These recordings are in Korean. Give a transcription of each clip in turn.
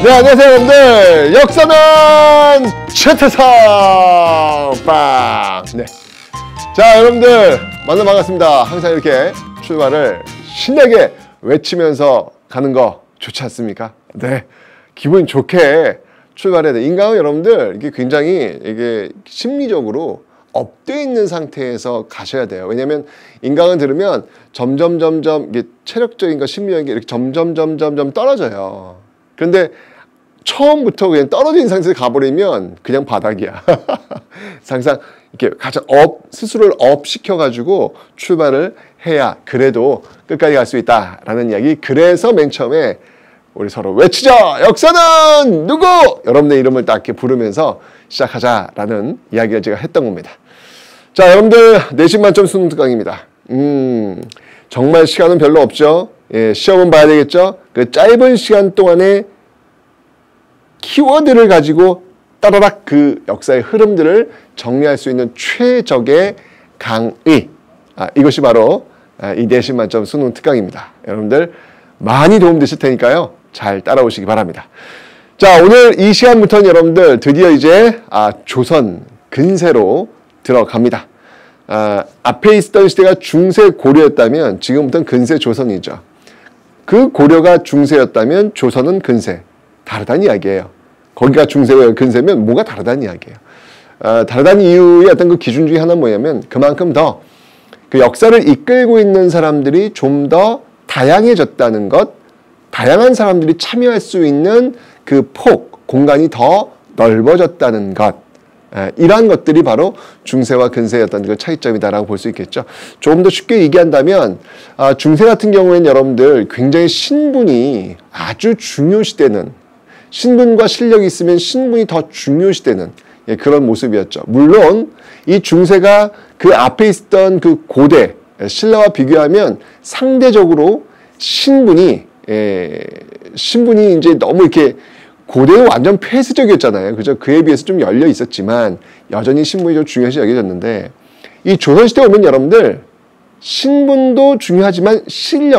네, 안녕하세요 여러분들. 역사는 최태성 빵. 네. 자, 여러분들 만나 반갑습니다. 항상 이렇게 출발을 신나게 외치면서 가는 거 좋지 않습니까? 네. 기분 좋게 출발해야 돼. 인간은 여러분들 이게 굉장히 이게 심리적으로 업돼 있는 상태에서 가셔야 돼요. 왜냐면 인강을 들으면 점점 이게 체력적인 거 심리적인 게 이렇게 점점 떨어져요. 그런데 처음부터 그냥 떨어진 상태에서 가버리면 그냥 바닥이야. 항상 이렇게 가장 스스로를 업 시켜가지고 출발을 해야 그래도 끝까지 갈 수 있다라는 이야기. 그래서 맨 처음에 우리 서로 외치자! 역사는 누구! 여러분의 이름을 딱 이렇게 부르면서 시작하자라는 이야기를 제가 했던 겁니다. 자, 여러분들 내신 만점 수능 특강입니다. 정말 시간은 별로 없죠. 예, 시험은 봐야 되겠죠. 그 짧은 시간 동안에 키워드를 가지고 따라락 그 역사의 흐름들을 정리할 수 있는 최적의 강의. 이것이 바로 이 내신 만점 수능 특강입니다. 여러분들 많이 도움되실 테니까요. 잘 따라오시기 바랍니다. 자, 오늘 이 시간부터는 여러분들 드디어 이제 조선 근세로 들어갑니다. 앞에 있었던 시대가 중세 고려였다면 지금부터는 근세 조선이죠. 그 고려가 중세였다면 조선은 근세. 다르다는 이야기예요. 거기가 중세와 근세면 뭐가 다르다는 이야기예요. 다르다는 이유의 어떤 그 기준 중에 하나는 뭐냐면 그만큼 더 그 역사를 이끌고 있는 사람들이 좀 더 다양해졌다는 것, 다양한 사람들이 참여할 수 있는 그 공간이 더 넓어졌다는 것, 이러한 것들이 바로 중세와 근세의 어떤 그 차이점이다라고 볼 수 있겠죠. 조금 더 쉽게 얘기한다면 중세 같은 경우에는 여러분들 굉장히 신분이 아주 중요시되는, 신분과 실력이 있으면 신분이 더 중요시되는 그런 모습이었죠. 물론 이 중세가 그 앞에 있었던 그 고대 신라와 비교하면 상대적으로 신분이 이제 너무 이렇게 고대는 완전 폐쇄적이었잖아요. 그죠? 그에 비해서 좀 열려 있었지만 여전히 신분이 좀 중요시 여겨졌는데 이 조선시대 오면 여러분들 신분도 중요하지만 실력이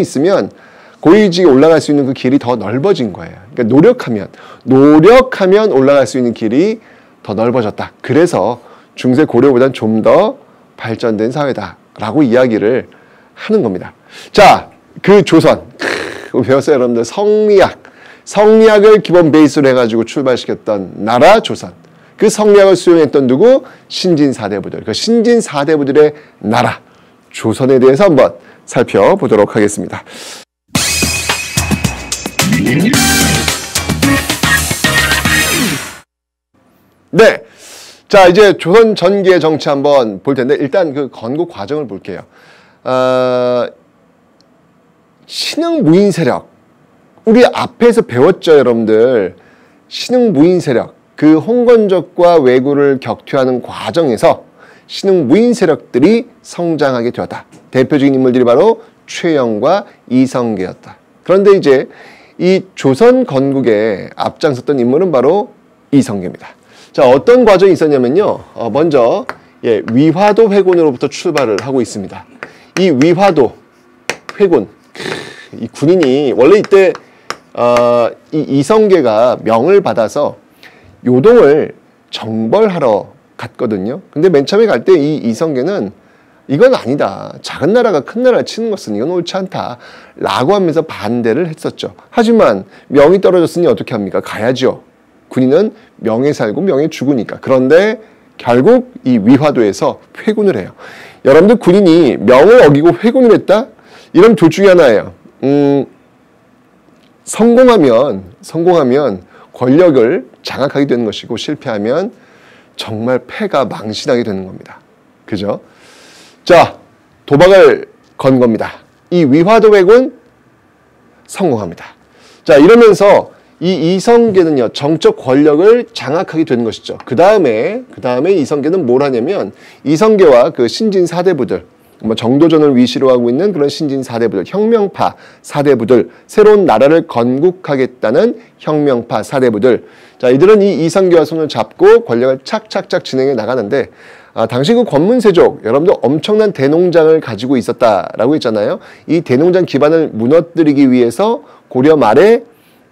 있으면 고위직에 올라갈 수 있는 그 길이 더 넓어진 거예요. 그러니까 노력하면 올라갈 수 있는 길이 더 넓어졌다. 그래서 중세 고려보다는 좀 더 발전된 사회다라고 이야기를 하는 겁니다. 자, 그 조선 배웠어요, 여러분들. 성리학을 기본 베이스로 해가지고 출발시켰던 나라 조선. 그 성리학을 수용했던 누구? 신진사대부들. 그 신진사대부들의 나라 조선에 대해서 한번 살펴보도록 하겠습니다. 네. 자, 이제 조선 전기의 정치 한번 볼 텐데, 일단 그 건국 과정을 볼게요. 신흥 무인 세력. 우리 앞에서 배웠죠, 여러분들. 신흥 무인 세력. 그 홍건적과 왜구를 격퇴하는 과정에서 신흥 무인 세력들이 성장하게 되었다. 대표적인 인물들이 바로 최영과 이성계였다. 그런데 이제 이 조선 건국에 앞장섰던 인물은 바로 이성계입니다. 자, 어떤 과정이 있었냐면요. 먼저 위화도 회군으로부터 출발을 하고 있습니다. 이 위화도 회군, 이 군인이 원래 이때 이 이성계가 명을 받아서 요동을 정벌하러 갔거든요. 근데 맨 처음에 갈 때 이 이성계는 이건 아니다. 작은 나라가 큰 나라를 치는 것은 이건 옳지 않다. 라고 하면서 반대를 했었죠. 하지만 명이 떨어졌으니 어떻게 합니까? 가야죠. 군인은 명에 살고 명에 죽으니까. 그런데 결국 이 위화도에서 회군을 해요. 여러분들 군인이 명을 어기고 회군을 했다? 이런 둘 중에 하나예요. 성공하면 권력을 장악하게 되는 것이고 실패하면 정말 패가 망신하게 되는 겁니다. 그죠? 자, 도박을 건 겁니다. 이 위화도 회군 성공합니다. 자, 이러면서 이 이성계는요, 정적 권력을 장악하게 되는 것이죠. 그 다음에 이성계는 뭘 하냐면, 이성계와 그 신진 사대부들, 정도전을 위시로 하고 있는 그런 신진 사대부들, 혁명파 사대부들, 새로운 나라를 건국하겠다는 혁명파 사대부들. 자, 이들은 이 이성계와 손을 잡고 권력을 착착착 진행해 나가는데, 당시 그 권문세족, 여러분들 엄청난 대농장을 가지고 있었다라고 했잖아요. 이 대농장 기반을 무너뜨리기 위해서 고려 말에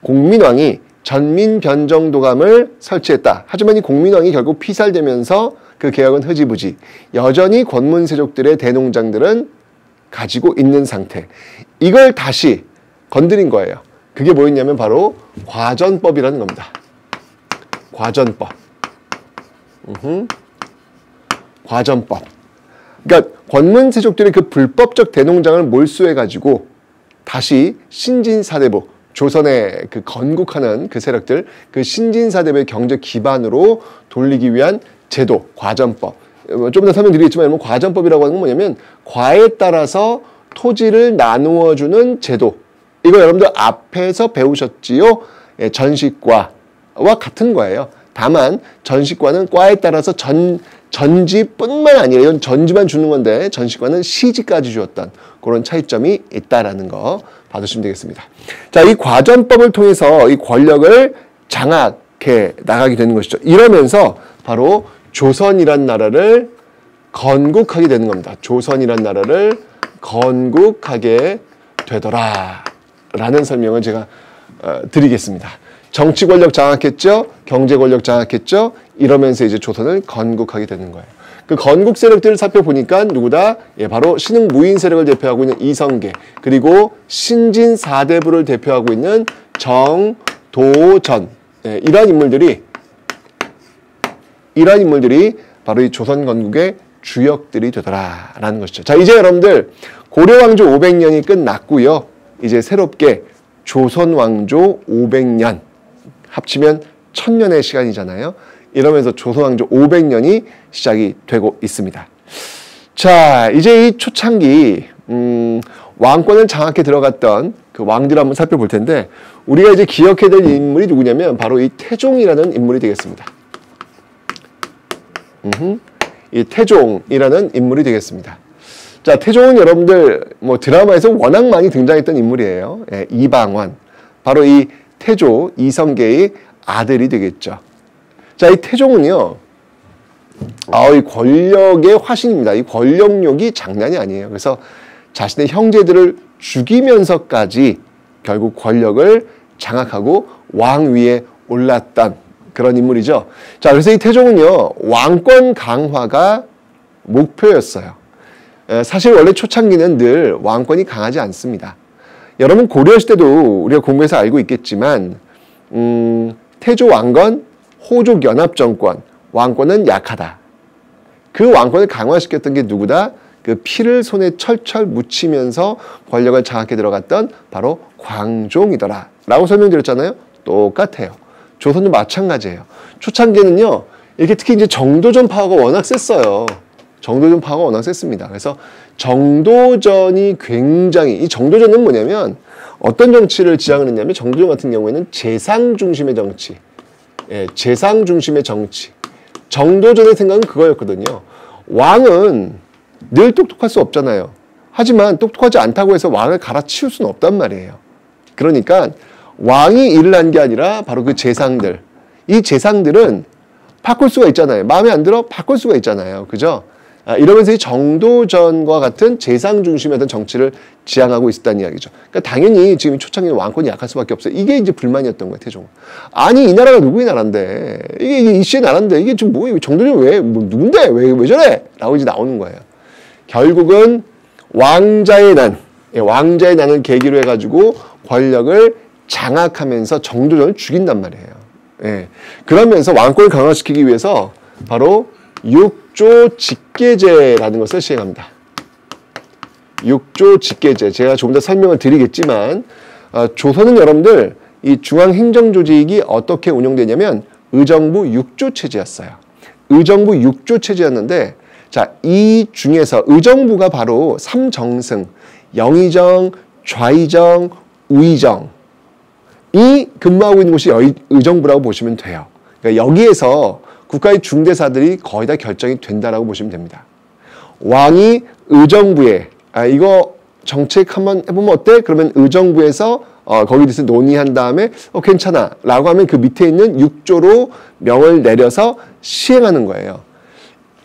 공민왕이 전민변정도감을 설치했다. 하지만 이 공민왕이 결국 피살되면서 그 개혁은 흐지부지. 여전히 권문세족들의 대농장들은 가지고 있는 상태. 이걸 다시 건드린 거예요. 그게 뭐였냐면 바로 과전법이라는 겁니다. 과전법. 과전법. 그러니까 권문세족들의 그 불법적 대농장을 몰수해가지고 다시 신진사대부, 조선의 그 건국하는 그 세력들, 그 신진사대부의 경제 기반으로 돌리기 위한 제도, 과전법. 좀 더 설명드리겠지만 과전법이라고 하는 건 뭐냐면 과에 따라서 토지를 나누어 주는 제도. 이거 여러분들 앞에서 배우셨지요? 예, 전시과와 같은 거예요. 다만 전시과는 과에 따라서 전지뿐만 아니라 이건 전지만 주는 건데 전시과는 시지까지 주었던 그런 차이점이 있다라는 거 봐주시면 되겠습니다. 자, 이 과전법을 통해서 이 권력을 장악해 나가게 되는 것이죠. 이러면서 바로 조선이란 나라를 건국하게 되는 겁니다. 조선이란 나라를 건국하게 되더라 라는 설명을 제가 드리겠습니다. 정치 권력 장악했죠. 경제 권력 장악했죠. 이러면서 이제 조선을 건국하게 되는 거예요. 그 건국 세력들을 살펴보니까 누구다? 예, 바로 신흥 무인 세력을 대표하고 있는 이성계, 그리고 신진 사대부를 대표하고 있는 정도전. 예, 이러한 인물들이 바로 이 조선 건국의 주역들이 되더라라는 것이죠. 자, 이제 여러분들 고려 왕조 500년이 끝났고요. 이제 새롭게 조선 왕조 500년 합치면 1000년의 시간이잖아요. 이러면서 조선 왕조 500년이 시작이 되고 있습니다. 자, 이제 이 초창기 왕권을 장악해 들어갔던 그 왕들을 한번 살펴볼 텐데, 우리가 이제 기억해야 될 인물이 누구냐면 바로 이 태종이라는 인물이 되겠습니다. 이 태종이라는 인물이 되겠습니다. 자, 태종은 여러분들 뭐 드라마에서 워낙 많이 등장했던 인물이에요. 예, 이방원. 바로 이 태조 이성계의 아들이 되겠죠. 자, 이 태종은요, 이 권력의 화신입니다. 이 권력욕이 장난이 아니에요. 그래서 자신의 형제들을 죽이면서까지 결국 권력을 장악하고 왕 위에 올랐던 그런 인물이죠. 자, 그래서 이 태종은요, 왕권 강화가 목표였어요. 사실 원래 초창기는 늘 왕권이 강하지 않습니다. 여러분 고려시대도 우리가 공부해서 알고 있겠지만 태조 왕건, 호족 연합정권, 왕권은 약하다. 그 왕권을 강화시켰던 게 누구다? 그 피를 손에 철철 묻히면서 권력을 장악해 들어갔던 바로 광종이더라 라고 설명드렸잖아요. 똑같아요. 조선도 마찬가지예요. 초창기에는요, 이렇게 특히 이제 정도전 파워가 워낙 셌어요. 정도전 파워가 워낙 셌습니다. 그래서 정도전이 굉장히, 이 정도전은 뭐냐면 어떤 정치를 지향을 했냐면, 정도전 같은 경우에는 재상 중심의 정치, 예, 재상 중심의 정치. 정도전의 생각은 그거였거든요. 왕은 늘 똑똑할 수 없잖아요. 하지만 똑똑하지 않다고 해서 왕을 갈아치울 수는 없단 말이에요. 그러니까 왕이 일을 한 게 아니라 바로 그 재상들, 이 재상들은 바꿀 수가 있잖아요. 마음에 안 들어? 바꿀 수가 있잖아요. 그죠? 이러면서 이 정도전과 같은 재상 중심의 어떤 정치를 지향하고 있었다는 이야기죠. 그러니까 당연히 지금 초창기는 왕권이 약할 수밖에 없어요. 이게 이제 불만이었던 거예요, 태종. 아니, 이 나라가 누구의 나라인데? 이게 이씨의 나라인데? 이게 지금 뭐예요? 정도전 왜, 누군데? 왜 저래? 라고 이제 나오는 거예요. 결국은 왕자의 난을 계기로 해가지고 권력을 장악하면서 정도전을 죽인단 말이에요. 예. 그러면서 왕권을 강화시키기 위해서 바로 육조 직계제라는 것을 시행합니다. 육조 직계제. 제가 조금 더 설명을 드리겠지만, 조선은 여러분들 이 중앙행정조직이 어떻게 운영되냐면 의정부 육조 체제였어요. 의정부 육조 체제였는데, 자, 이 중에서 의정부가 바로 삼정승, 영의정, 좌의정, 우의정, 이 근무하고 있는 곳이 의정부라고 보시면 돼요. 그러니까 여기에서 국가의 중대사들이 거의 다 결정이 된다라고 보시면 됩니다. 왕이 의정부에 이거 정책 한번 해보면 어때? 그러면 의정부에서 거기에 대해서 논의한 다음에 괜찮아 라고 하면 그 밑에 있는 육조로 명을 내려서 시행하는 거예요.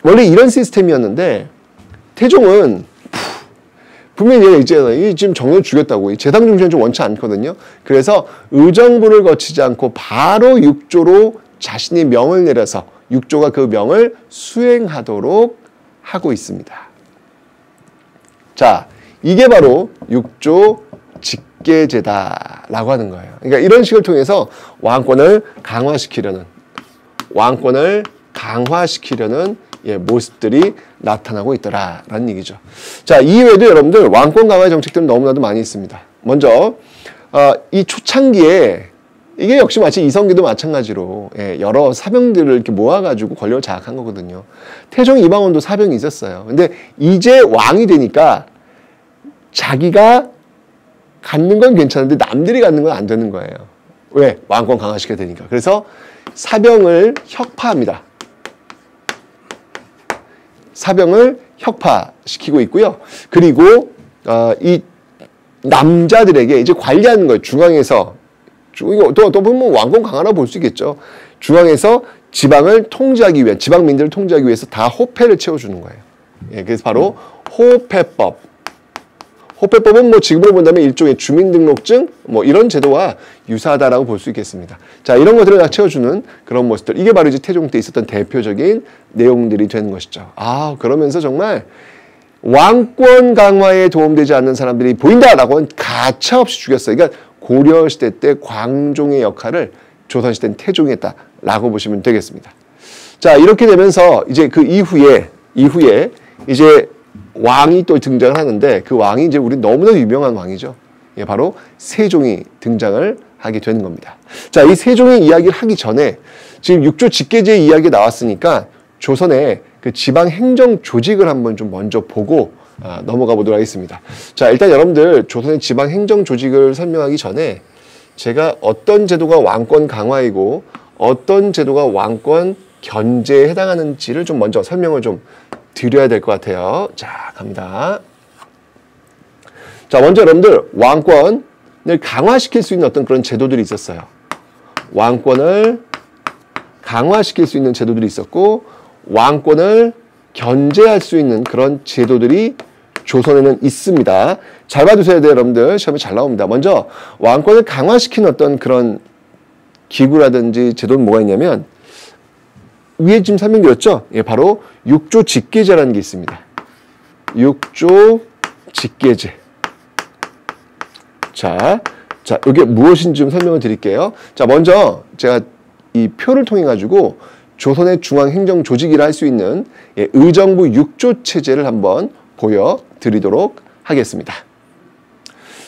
원래 이런 시스템이었는데 태종은 분명히 얘가 있잖아요. 이 지금 정권을 죽였다고. 이 재상 중심은 좀 원치 않거든요. 그래서 의정부를 거치지 않고 바로 육조로 자신이 명을 내려서 육조가 그 명을 수행하도록 하고 있습니다. 자, 이게 바로 육조 직계제다라고 하는 거예요. 그러니까 이런 식을 통해서 왕권을 강화시키려는 모습들이 나타나고 있더라라는 얘기죠. 자, 이외에도 여러분들 왕권 강화의 정책들은 너무나도 많이 있습니다. 먼저 이 초창기에 이게 역시 마치 이성계도 마찬가지로 여러 사병들을 이렇게 모아가지고 권력을 장악한 거거든요. 태종 이방원도 사병이 있었어요. 근데 이제 왕이 되니까 자기가 갖는 건 괜찮은데 남들이 갖는 건 안 되는 거예요. 왜? 왕권 강화시켜야 되니까. 그래서 사병을 혁파합니다. 사병을 혁파시키고 있고요. 그리고 이 남자들에게 이제 관리하는 거예요. 중앙에서 또 보면 왕권 강화라고 볼 수 있겠죠. 중앙에서 지방을 통제하기 위한 지방민들을 통제하기 위해서 다 호패를 채워주는 거예요. 그래서 바로 호패법. 호패법은 뭐 지금으로 본다면 일종의 주민등록증 이런 제도와 유사하다라고 볼 수 있겠습니다. 자, 이런 것들을 다 채워주는 그런 모습들. 이게 바로 이제 태종 때 있었던 대표적인 내용들이 되는 것이죠. 그러면서 정말 왕권 강화에 도움되지 않는 사람들이 보인다라고는 가차없이 죽였어요. 그러니까 고려시대 때 광종의 역할을 조선시대는 태종이 했다라고 보시면 되겠습니다. 자, 이렇게 되면서 이제 그 이후에 이제 왕이 또 등장을 하는데 그 왕이 이제 우리 너무나 유명한 왕이죠. 바로 세종이 등장을 하게 되는 겁니다. 자, 이 세종의 이야기를 하기 전에 지금 육조 직계제 이야기가 나왔으니까 조선의 그 지방 행정 조직을 한번 좀 먼저 보고 넘어가 보도록 하겠습니다. 자, 일단 여러분들 조선의 지방 행정 조직을 설명하기 전에 제가 어떤 제도가 왕권 강화이고 어떤 제도가 왕권 견제에 해당하는지를 좀 먼저 설명을 좀 드려야 될 것 같아요. 자, 갑니다. 자, 먼저 여러분들 왕권을 강화시킬 수 있는 어떤 그런 제도들이 있었어요. 왕권을 강화시킬 수 있는 제도들이 있었고 왕권을 견제할 수 있는 그런 제도들이 조선에는 있습니다. 잘 봐두셔야 돼요, 여러분들. 시험에 잘 나옵니다. 먼저 왕권을 강화시키는 어떤 그런 기구라든지 제도는 뭐가 있냐면 위에 지금 설명드렸죠? 바로 육조 직계제라는 게 있습니다. 육조 직계제. 자, 이게 무엇인지 좀 설명을 드릴게요. 자, 먼저 제가 이 표를 통해 가지고 조선의 중앙행정 조직이라 할 수 있는 의정부 육조 체제를 한번 보여드리도록 하겠습니다.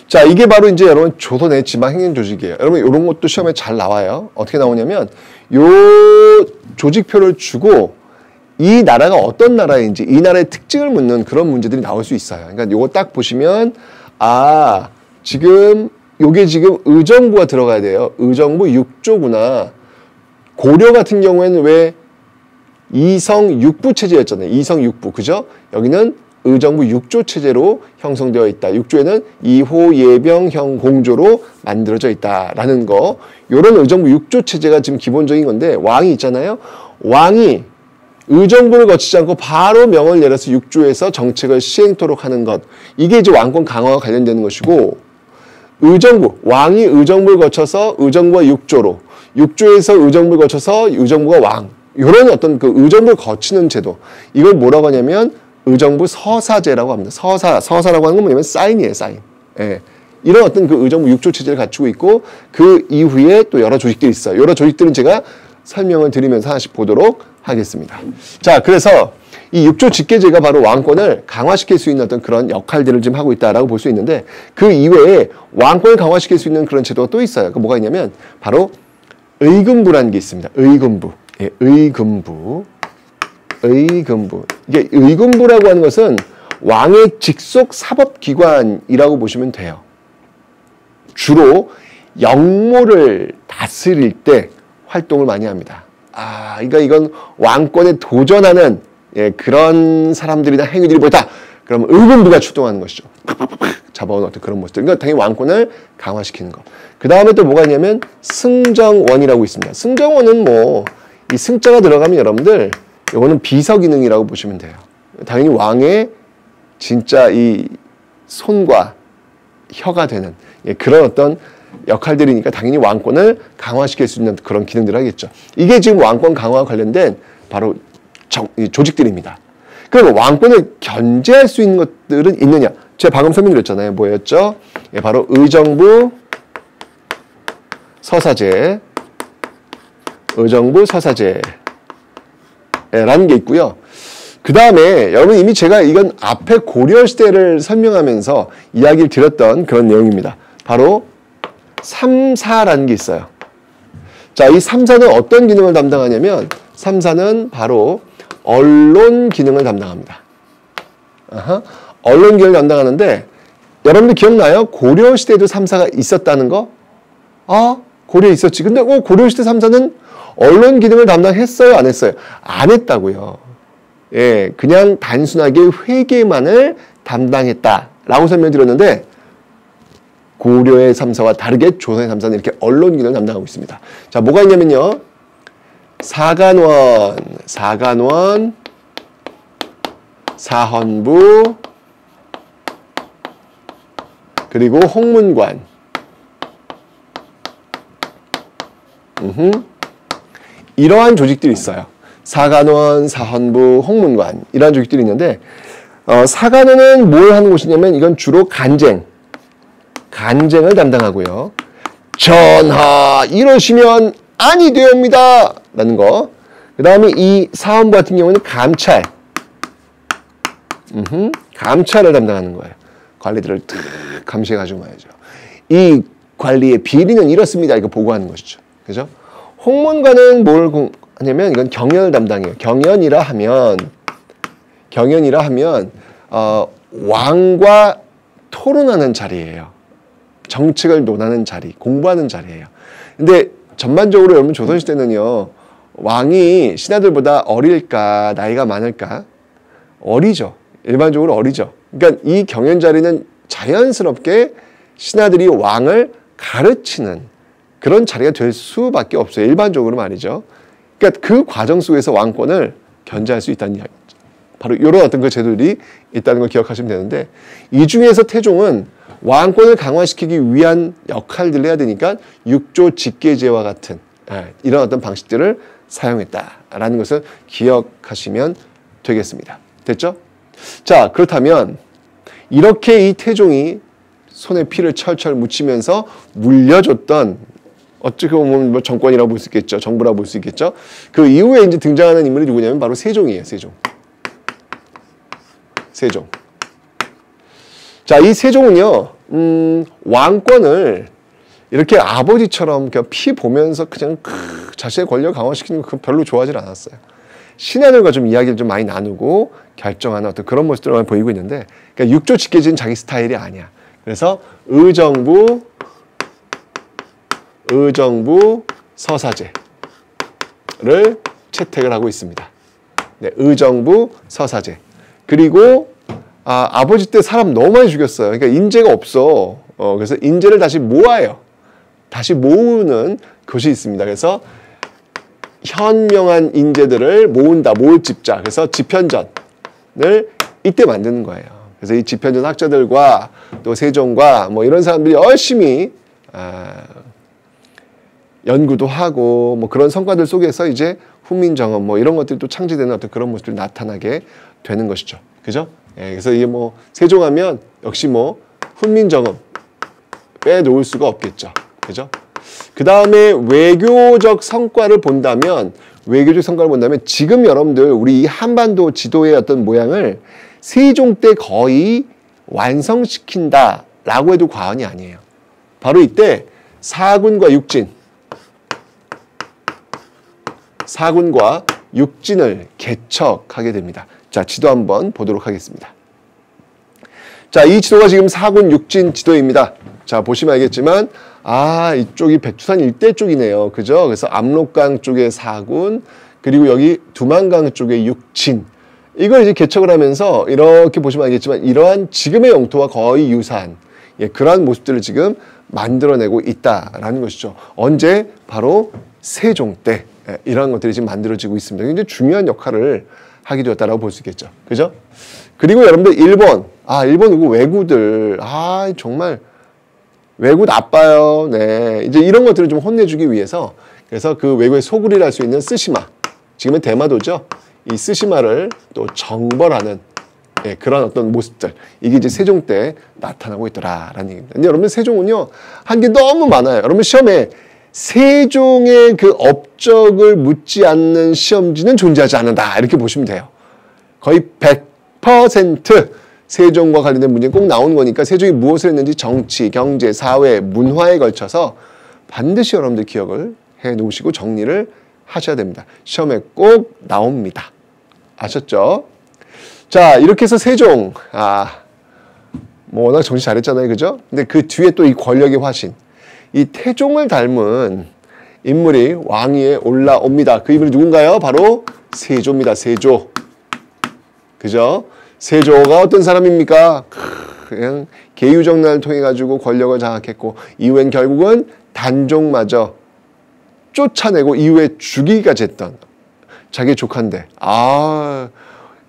자, 이게 바로 이제 여러분 조선의 지방행정 조직이에요. 여러분 이런 것도 시험에 잘 나와요. 어떻게 나오냐면 요 조직표를 주고 이 나라가 어떤 나라인지 이 나라의 특징을 묻는 그런 문제들이 나올 수 있어요. 그러니까 요거 딱 보시면 지금 요게 지금 의정부가 들어가야 돼요. 의정부 육조구나. 고려 같은 경우에는 왜 이성 육부 체제였잖아요. 이성 육부, 그죠? 여기는 의정부 육조 체제로 형성되어 있다. 육조에는 이호, 예병, 형, 공조로 만들어져 있다라는 거. 요런 의정부 육조 체제가 지금 기본적인 건데 왕이 있잖아요. 왕이 의정부를 거치지 않고 바로 명을 내려서 육조에서 정책을 시행토록 하는 것. 이게 이제 왕권 강화와 관련되는 것이고 왕이 의정부를 거쳐서 의정부와 육조로 육조에서 의정부를 거쳐서 의정부가 왕. 이런 어떤 그 의정부를 거치는 제도. 이걸 뭐라고 하냐면 의정부 서사제라고 합니다. 서사라고 하는 건 뭐냐면 사인이에요, 사인. 이런 어떤 그 의정부 육조 체제를 갖추고 있고 그 이후에 또 여러 조직들이 있어요. 여러 조직들은 제가 설명을 드리면서 하나씩 보도록 하겠습니다. 자, 그래서 이 육조 직계제가 바로 왕권을 강화시킬 수 있는 어떤 그런 역할들을 지금 하고 있다라고 볼 수 있는데 그 이외에 왕권을 강화시킬 수 있는 그런 제도가 또 있어요. 그 뭐가 있냐면 바로 의금부라는 게 있습니다. 의금부. 의금부. 이게 의금부라고 하는 것은 왕의 직속 사법기관이라고 보시면 돼요. 주로 영모를 다스릴 때 활동을 많이 합니다. 그러니까 이건 왕권에 도전하는 그런 사람들이나 행위들이 보였다. 그러면 의금부가 출동하는 것이죠. 잡아오는 어떤 그런 모습들. 그러니까 당연히 왕권을 강화시키는 것. 그 다음에 또 뭐가 있냐면 승정원이라고 있습니다. 승정원은 이 승자가 들어가면 여러분들 이거는 비서기능이라고 보시면 돼요. 당연히 왕의 진짜 이 손과 혀가 되는 그런 어떤 역할들이니까 당연히 왕권을 강화시킬 수 있는 그런 기능들을 하겠죠. 이게 지금 왕권 강화와 관련된 바로 조직들입니다. 그럼 왕권을 견제할 수 있는 것들은 있느냐? 제가 방금 설명드렸잖아요. 뭐였죠? 바로 의정부, 서사제, 의정부, 서사제라는 게 있고요. 그 다음에 여러분 이미 제가 이건 앞에 고려시대를 설명하면서 이야기를 드렸던 그런 내용입니다. 바로 3사라는 게 있어요. 자, 이 3사는 어떤 기능을 담당하냐면 3사는 바로 언론 기능을 담당합니다. 언론 기능을 담당하는데 여러분들 기억나요? 고려시대에도 3사가 있었다는 거? 고려에 있었지. 근데 고려시대 3사는 언론 기능을 담당했어요? 안 했어요? 안 했다고요. 예, 그냥 단순하게 회계만을 담당했다라고 설명드렸는데 고려의 3사와 다르게 조선의 3사는 이렇게 언론 기능을 담당하고 있습니다. 자, 뭐가 있냐면요. 사간원, 사헌부, 그리고 홍문관. 이러한 조직들이 있어요. 사간원, 사헌부, 홍문관 이러한 조직들이 있는데 사간원은 뭘 하는 곳이냐면 이건 주로 간쟁을 담당하고요. 전하 이러시면 아니 되옵니다 라는 거. 그 다음에 이 사헌부 같은 경우는 감찰을 담당하는 거예요. 관리들을 탁 감시해가지고 말이죠. 이 관리의 비리는 이렇습니다. 이거 보고하는 것이죠. 그죠? 홍문관은 뭘 하냐면 이건 경연을 담당해요. 경연이라 하면 왕과 토론하는 자리예요. 정책을 논하는 자리, 공부하는 자리예요. 근데 전반적으로 여러분 조선시대는요. 왕이 신하들보다 어릴까 나이가 많을까? 어리죠. 일반적으로 어리죠. 그러니까 이 경연 자리는 자연스럽게 신하들이 왕을 가르치는 그런 자리가 될 수밖에 없어요. 일반적으로 말이죠. 그러니까 그 과정 속에서 왕권을 견제할 수 있다는 이야기죠. 바로 이런 어떤 그 제도들이 있다는 걸 기억하시면 되는데 이 중에서 태종은 왕권을 강화시키기 위한 역할들을 해야 되니까 육조 직계제와 같은 이런 어떤 방식들을 사용했다라는 것을 기억하시면 되겠습니다. 됐죠? 자, 그렇다면 이렇게 이 태종이 손에 피를 철철 묻히면서 물려줬던 어떻게 보면 뭐 정권이라고 볼 수 있겠죠. 정부라고 볼 수 있겠죠. 그 이후에 이제 등장하는 인물이 누구냐면 바로 세종이에요. 세종. 자, 이 세종은요, 왕권을 이렇게 아버지처럼 그냥 피 보면서 그냥 자신의 권력을 강화시키는 거 별로 좋아하지 않았어요. 신하들과 좀 이야기를 좀 많이 나누고 결정하는 어떤 그런 모습들을 많이 보이고 있는데, 그러니까 육조 직계제는 자기 스타일이 아니야. 그래서 의정부 서사제를 채택을 하고 있습니다. 네, 의정부 서사제. 그리고 아버지 때 사람 너무 많이 죽였어요. 그러니까 인재가 없어. 그래서 인재를 다시 모아요. 다시 모으는 것이 있습니다. 그래서 현명한 인재들을 모을 집자. 그래서 집현전을 이때 만드는 거예요. 그래서 이 집현전 학자들과 또 세종과 뭐 이런 사람들이 열심히 연구도 하고 뭐 그런 성과들 속에서 이제 훈민정음 뭐 이런 것들이 또 창제되는 어떤 그런 모습들이 나타나게 되는 것이죠. 그죠? 예, 그래서 이게 뭐 세종하면 역시 뭐 훈민정음 빼놓을 수가 없겠죠. 그죠? 그 다음에 외교적 성과를 본다면 지금 여러분들 우리 이 한반도 지도의 어떤 모양을 세종 때 거의 완성시킨다라고 해도 과언이 아니에요. 바로 이때 사군과 육진을 개척하게 됩니다. 자, 지도 한번 보도록 하겠습니다. 자, 이 지도가 지금 사군 육진 지도입니다. 자, 보시면 알겠지만 이쪽이 백두산 일대 쪽이네요. 그죠? 그래서 압록강 쪽에 사군, 그리고 여기 두만강 쪽에 육진. 이걸 이제 개척을 하면서 이렇게 보시면 알겠지만 이러한 지금의 영토와 거의 유사한 그러한 모습들을 지금 만들어내고 있다라는 것이죠. 언제? 바로 세종 때 이러한 것들이 지금 만들어지고 있습니다. 굉장히 중요한 역할을 하게 되었다라고 볼 수 있겠죠. 그죠? 그리고 여러분들 일본, 아, 일본 오고 왜구들. 아, 정말 왜구 나빠요. 네. 이제 이런 것들을 좀 혼내주기 위해서 그래서 그 왜구의 소굴이라 할 수 있는 쓰시마. 지금은 대마도죠. 이 쓰시마를 또 정벌하는 예, 그런 어떤 모습들. 이게 이제 세종 때 나타나고 있더라라는 얘기입니다. 근데 여러분 세종은요. 한 게 너무 많아요. 여러분 시험에 세종의 그 업적을 묻지 않는 시험지는 존재하지 않는다. 이렇게 보시면 돼요. 거의 100% 세종과 관련된 문제는 꼭 나오는 거니까 세종이 무엇을 했는지 정치, 경제, 사회, 문화에 걸쳐서 반드시 여러분들 기억을 해 놓으시고 정리를 하셔야 됩니다. 시험에 꼭 나옵니다. 아셨죠? 자, 이렇게 해서 세종, 뭐 워낙 정치 잘했잖아요. 그죠? 근데 그 뒤에 또 이 권력의 화신, 이 태종을 닮은 인물이 왕위에 올라옵니다. 그 인물이 누군가요? 바로 세조입니다. 세조. 그죠? 세조가 어떤 사람입니까? 그냥 계유정난을 통해 가지고 권력을 장악했고 이후엔 결국은 단종마저 쫓아내고 이후에 죽이기까지 했던 자기 조카인데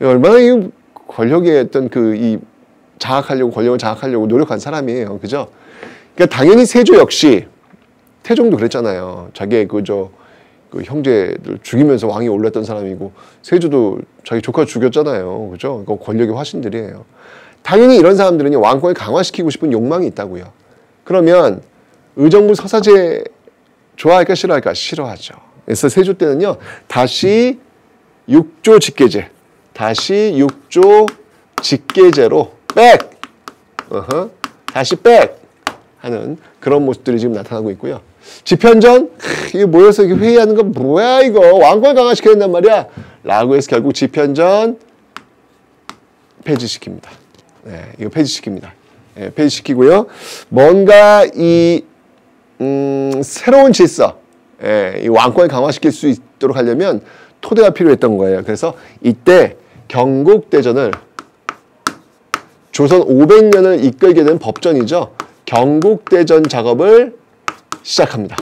얼마나 이 권력의 어떤 이 권력을 장악하려고 노력한 사람이에요. 그죠? 그러니까 당연히 세조 역시 태종도 그랬잖아요. 자기의 그 형제들 죽이면서 왕위 올랐던 사람이고 세조도 자기 조카 죽였잖아요. 그죠? 그거 권력의 화신들이에요. 당연히 이런 사람들은 왕권을 강화시키고 싶은 욕망이 있다고요. 그러면 의정부 서사제 좋아할까 싫어할까? 싫어하죠. 그래서 세조 때는요. 다시 6조 직계제. 다시 6조 직계제로 다시 하는 그런 모습들이 지금 나타나고 있고요. 집현전 이게 모여서 이렇게 회의하는 건 뭐야 이거 왕권 강화시켜야 된단 말이야 라고 해서 결국 집현전 폐지시킵니다. 네, 이거 폐지시킵니다. 네, 폐지시키고요. 뭔가 이 새로운 질서 이 왕권을 강화시킬 수 있도록 하려면 토대가 필요했던 거예요. 그래서 이때 경국대전을 조선 500년을 이끌게 된 법전이죠. 경국대전 작업을 시작합니다.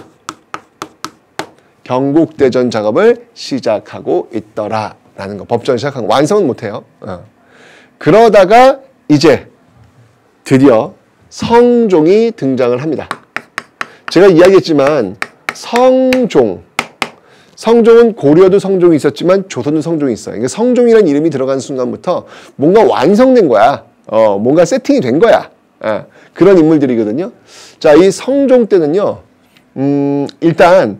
경국대전 작업을 시작하고 있더라라는 거. 법전 시작한 거. 완성은 못해요. 그러다가 이제 드디어 성종이 등장을 합니다. 제가 이야기했지만 성종은 고려도 성종이 있었지만 조선도 성종이 있어요. 그러니까 성종이라는 이름이 들어간 순간부터 뭔가 완성된 거야. 뭔가 세팅이 된 거야. 그런 인물들이거든요. 자, 이 성종 때는요. 일단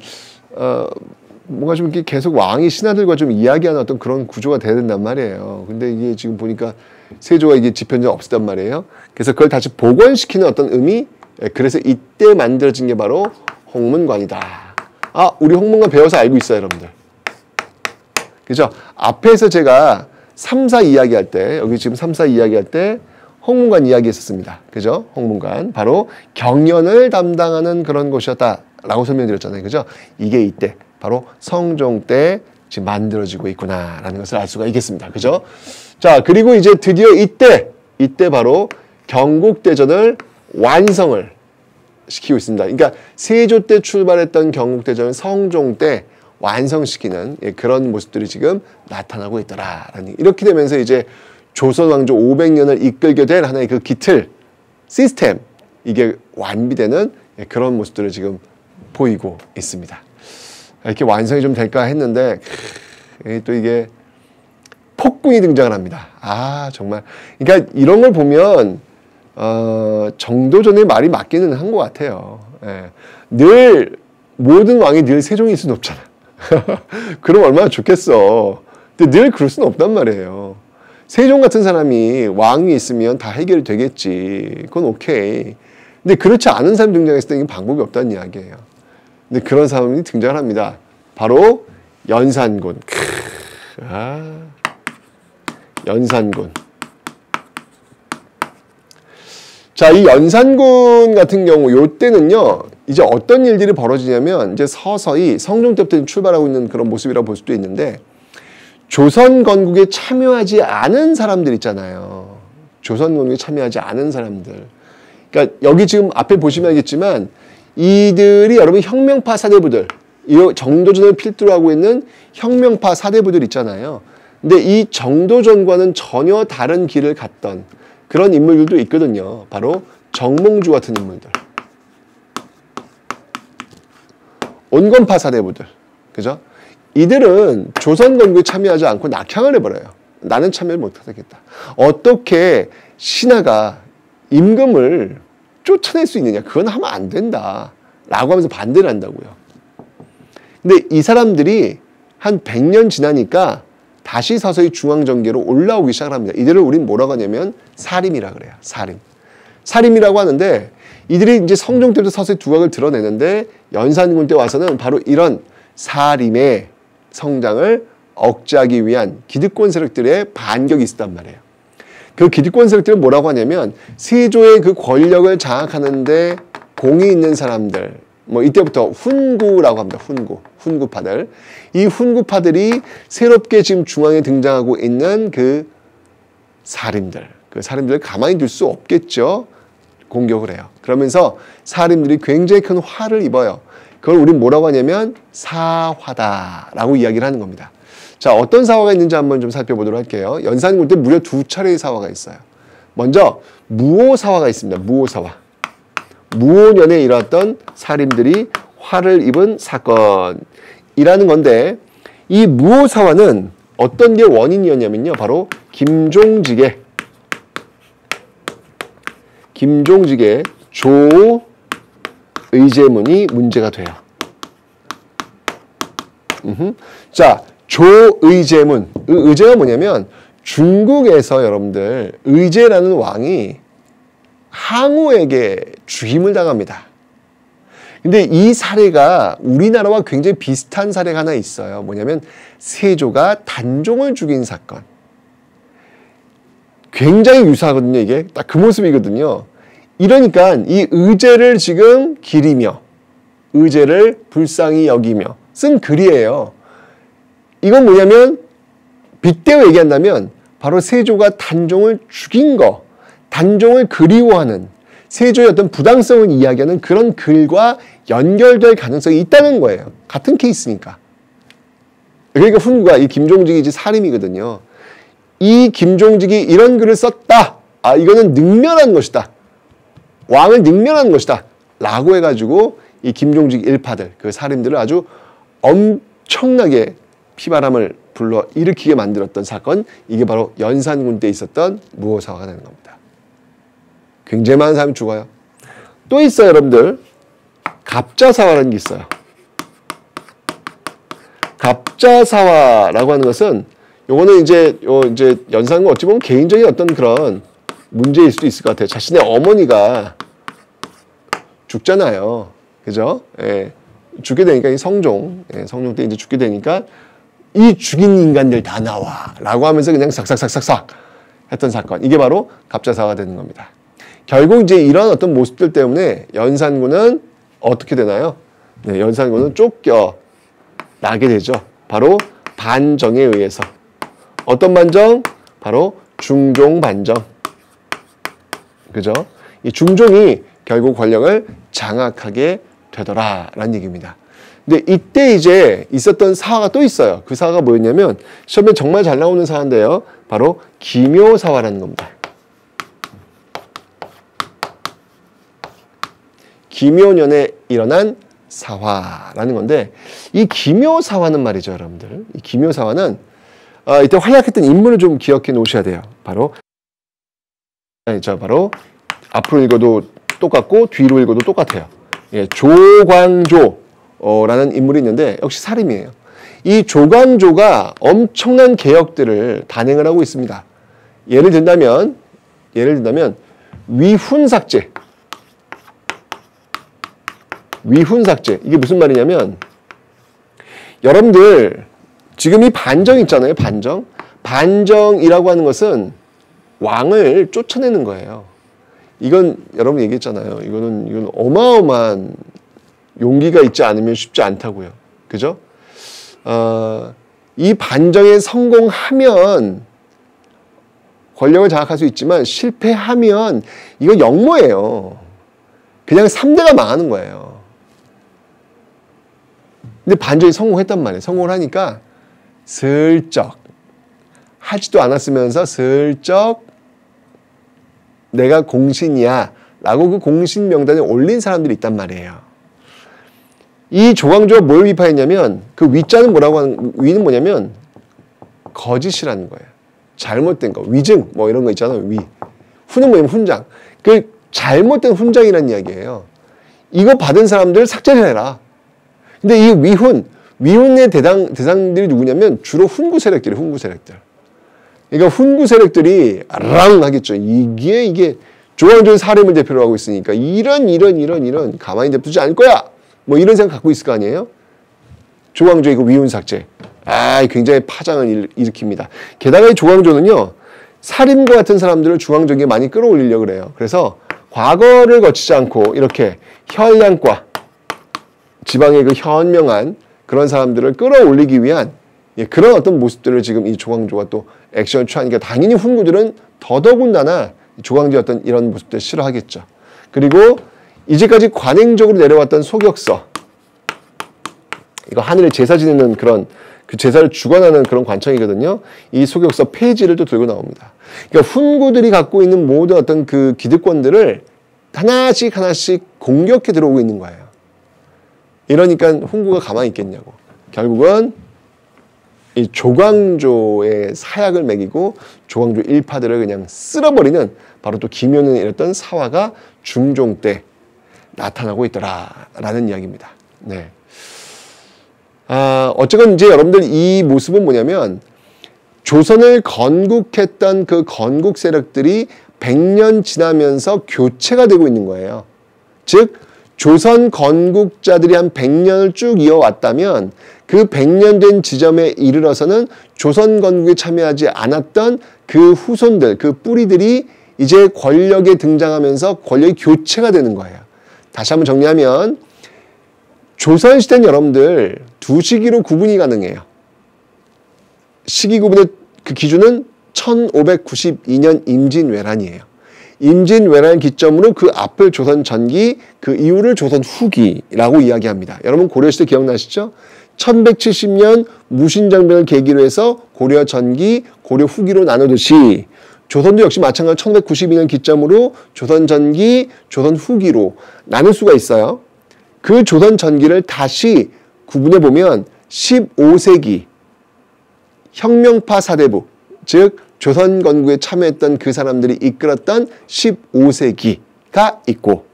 뭔가 좀 이렇게 계속 왕이 신하들과 좀 이야기하는 어떤 그런 구조가 돼야 된단 말이에요. 근데 이게 지금 보니까 세조가 이게 집현전 없었단 말이에요. 그래서 그걸 다시 복원시키는 어떤 의미. 그래서 이때 만들어진 게 바로 홍문관이다. 우리 홍문관 배워서 알고 있어요, 여러분들. 그죠? 앞에서 제가 3, 4 이야기할 때, 여기 지금 3, 4 이야기할 때 홍문관 이야기 했었습니다. 그죠? 홍문관. 바로 경연을 담당하는 그런 곳이었다라고 설명드렸잖아요. 그죠? 이게 이때, 바로 성종 때 지금 만들어지고 있구나라는 것을 알 수가 있겠습니다. 그죠? 자, 그리고 이제 드디어 이때 바로 경국대전을 완성을 시키고 있습니다. 그러니까 세조 때 출발했던 경국대전을 성종 때 완성시키는 그런 모습들이 지금 나타나고 있더라라는 이렇게 되면서 이제 조선 왕조 500년을 이끌게 될 하나의 그 기틀 시스템 이게 완비되는 그런 모습들을 지금 보이고 있습니다. 이렇게 완성이 좀 될까 했는데 또 이게 폭군이 등장을 합니다. 정말 그러니까 이런 걸 보면 정도전의 말이 맞기는 한 것 같아요. 늘 모든 왕이 늘 세종일 수는 없잖아. 그럼 얼마나 좋겠어. 근데 늘 그럴 수는 없단 말이에요. 세종 같은 사람이 왕이 있으면 다 해결이 되겠지. 그건 오케이. 근데 그렇지 않은 사람이 등장했을 때 이게 방법이 없다는 이야기예요. 근데 그런 사람이 등장을 합니다. 바로 연산군. 연산군. 자, 이 연산군 같은 경우 요때는요. 이제 어떤 일들이 벌어지냐면 이제 서서히 성종 때부터 출발하고 있는 그런 모습이라고 볼 수도 있는데 조선 건국에 참여하지 않은 사람들 있잖아요. 조선 건국에 참여하지 않은 사람들. 그러니까 여기 지금 앞에 보시면 알겠지만 이들이 여러분 혁명파 사대부들, 이 정도전을 필두로 하고 있는 혁명파 사대부들 있잖아요. 근데 이 정도전과는 전혀 다른 길을 갔던 그런 인물들도 있거든요. 바로 정몽주 같은 인물들. 온건파 사대부들. 그죠? 이들은 조선 건국에 참여하지 않고 낙향을 해버려요. 나는 참여를 못하겠다. 어떻게 신하가 임금을 쫓아낼 수 있느냐. 그건 하면 안 된다. 라고 하면서 반대를 한다고요. 근데 이 사람들이 한 100년 지나니까 다시 서서히 중앙정계로 올라오기 시작을 합니다. 이들을 우린 뭐라고 하냐면 사림이라 그래요. 사림. 사림이라고 하는데 이들이 이제 성종 때부터 서서히 두각을 드러내는데 연산군 때 와서는 바로 이런 사림의 성장을 억제하기 위한 기득권 세력들의 반격이 있었단 말이에요. 그 기득권 세력들은 뭐라고 하냐면 세조의 그 권력을 장악하는데 공이 있는 사람들, 뭐 이때부터 훈구라고 합니다. 훈구파들. 이 훈구파들이 새롭게 지금 중앙에 등장하고 있는 그 사림들, 그 사림들을 가만히 둘 수 없겠죠. 공격을 해요. 그러면서 사림들이 굉장히 큰 화를 입어요. 그걸 우린 뭐라고 하냐면 사화다라고 이야기를 하는 겁니다. 자, 어떤 사화가 있는지 한번 좀 살펴보도록 할게요. 연산군 때 무려 2차례의 사화가 있어요. 먼저 무오사화가 있습니다. 무오사화. 무오년에 일어났던 사림들이 화를 입은 사건이라는 건데 이 무오사화는 어떤 게 원인이었냐면요. 바로 김종직의 조의제문이 문제가 돼요. 자, 조의제문. 의제가 뭐냐면 중국에서 여러분들 의제라는 왕이 항우에게 죽임을 당합니다. 근데 이 사례가 우리나라와 굉장히 비슷한 사례가 하나 있어요. 뭐냐면 세조가 단종을 죽인 사건. 굉장히 유사하거든요. 이게 딱 그 모습이거든요. 이러니까 이 의제를 지금 기리며 의제를 불쌍히 여기며 쓴 글이에요. 이건 뭐냐면 빗대어 얘기한다면 바로 세조가 단종을 죽인 거, 단종을 그리워하는 세조의 어떤 부당성을 이야기하는 그런 글과 연결될 가능성이 있다는 거예요. 같은 케이스니까. 그러니까 훈구가 이 김종직이 이제 사림이거든요. 이 김종직이 이런 글을 썼다. 아, 이거는 능멸한 것이다. 왕을 능멸한 것이다. 라고 해가지고 이 김종직 일파들, 그 사림들을 아주 엄청나게 피바람을 불러 일으키게 만들었던 사건, 이게 바로 연산군 때 있었던 무오사화가 되는 겁니다. 굉장히 많은 사람이 죽어요. 또 있어요, 여러분들. 갑자사화라는 게 있어요. 갑자사화라고 하는 것은 요거는 이제 연산군 어찌 보면 개인적인 어떤 그런 문제일 수도 있을 것 같아요. 자신의 어머니가 죽잖아요. 그죠? 예. 죽게 되니까 이 성종 때 이제 죽게 되니까 이 죽인 인간들 다 나와 라고 하면서 그냥 싹싹싹싹싹 했던 사건. 이게 바로 갑자사화가 되는 겁니다. 결국 이제 이런 어떤 모습들 때문에 연산군은 어떻게 되나요? 네, 연산군은 쫓겨나게 되죠. 바로 반정에 의해서. 어떤 반정? 바로 중종 반정. 그죠? 이 중종이 결국 권력을 장악하게 되더라라는 얘기입니다. 근데 이때 이제 있었던 사화가 또 있어요. 그 사화가 뭐였냐면 시험에 정말 잘 나오는 사화인데요. 바로 기묘사화라는 겁니다. 기묘년에 일어난 사화라는 건데 이 기묘사화는 말이죠, 여러분들. 이 기묘사화는 이때 활약했던 인물을 좀 기억해 놓으셔야 돼요. 바로 앞으로 읽어도 똑같고 뒤로 읽어도 똑같아요. 예, 조광조라는 인물이 있는데 역시 사림이에요. 이 조광조가 엄청난 개혁들을 단행을 하고 있습니다. 예를 든다면 위훈삭제 이게 무슨 말이냐면 여러분들 지금 이 반정 있잖아요. 반정이라고 하는 것은 왕을 쫓아내는 거예요. 이건 여러분 얘기했잖아요. 이건 어마어마한 용기가 있지 않으면 쉽지 않다고요. 그죠? 이 반정에 성공하면 권력을 장악할 수 있지만 실패하면 이건 역모예요. 그냥 3대가 망하는 거예요. 근데 반정이 성공했단 말이에요. 성공을 하니까 슬쩍 하지도 않았으면서 슬쩍 내가 공신이야 라고 그 공신 명단에 올린 사람들이 있단 말이에요. 이 조광조가 뭘 비판했냐면 그 위자는 뭐라고 하는, 위는 뭐냐면 거짓이라는 거예요. 잘못된 거, 위증 뭐 이런 거 있잖아요. 위. 후는 뭐냐면 훈장. 그 잘못된 훈장이라는 이야기예요. 이거 받은 사람들 삭제를 해라. 근데 이 위훈의 대상들이 누구냐면 주로 훈구 세력들이에요. 훈구 세력들. 그러니까 훈구 세력들이 랑 하겠죠. 이게 조광조는 사림을 대표로 하고 있으니까 이런 가만히 냅두지 않을 거야. 뭐 이런 생각 갖고 있을 거 아니에요? 조광조 이거 위훈 삭제. 굉장히 파장을 일으킵니다. 게다가 이 조광조는요. 사림과 같은 사람들을 중앙정계에 많이 끌어올리려고 그래요. 그래서 과거를 거치지 않고 이렇게 현량과 지방의 그 현명한 그런 사람들을 끌어올리기 위한 그런 어떤 모습들을 지금 이 조광조가 또 액션을 취하니까 당연히 훈구들은 더더군다나 조광조의 어떤 이런 모습들을 싫어하겠죠. 그리고 이제까지 관행적으로 내려왔던 소격서, 이거 하늘에 제사 지내는 그런 그 제사를 주관하는 그런 관청이거든요. 이 소격서 페이지를 또 들고 나옵니다. 그러니까 훈구들이 갖고 있는 모든 어떤 그 기득권들을 하나씩 공격해 들어오고 있는 거예요. 이러니까 훈구가 가만히 있겠냐고. 결국은 이 조광조의 사약을 먹이고 조광조 일파들을 그냥 쓸어버리는 바로 또 김효는이 이랬던 사화가 중종 때 나타나고 있더라라는 이야기입니다. 네. 어쨌건 이제 여러분들 이 모습은 뭐냐면 조선을 건국했던 그 건국 세력들이 100년 지나면서 교체가 되고 있는 거예요. 즉 조선 건국자들이 한 100년을 쭉 이어왔다면 그 100년 된 지점에 이르러서는 조선 건국에 참여하지 않았던 그 후손들, 그 뿌리들이 이제 권력에 등장하면서 권력이 교체가 되는 거예요. 다시 한번 정리하면 조선시대는 여러분들 두 시기로 구분이 가능해요. 시기 구분의 그 기준은 1592년 임진왜란이에요. 임진왜란 기점으로 그 앞을 조선 전기, 그 이후를 조선 후기라고 이야기합니다. 여러분 고려시대 기억나시죠? 1170년 무신정변을 계기로 해서 고려 전기, 고려 후기로 나누듯이 조선도 역시 마찬가지로 1192년 기점으로 조선 전기, 조선 후기로 나눌 수가 있어요. 그 조선 전기를 다시 구분해 보면 15세기 혁명파 사대부, 즉 조선 건국에 참여했던 그 사람들이 이끌었던 15세기가 있고